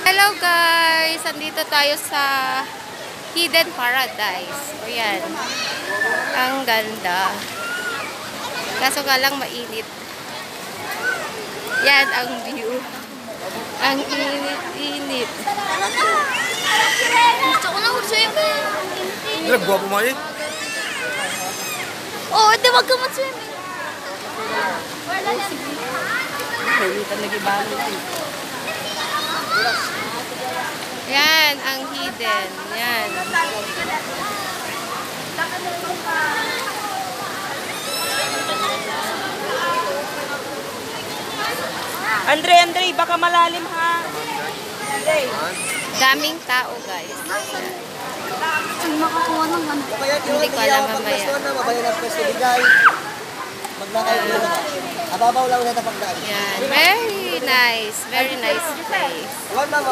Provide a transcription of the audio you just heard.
Hello guys! Andito tayo sa Hidden Paradise. O yan. Ang ganda. Kaso nga lang mainit. Yan ang view. Ang init-init. Gusto ko na mag-swimming. Nagwapo mo eh. Oo, di wag ka mag-swimming. Yan ang hidden. Yan. Andre, baka malalim ha. Daming tao guys. Ang makakuha ng ano. Hindi ko alam mamaya. Mabayan ang pwesto bigay. Maglakay ko na. Ababaw lang na tapagdaan. Yan. Very nice. Very nice place. One mama.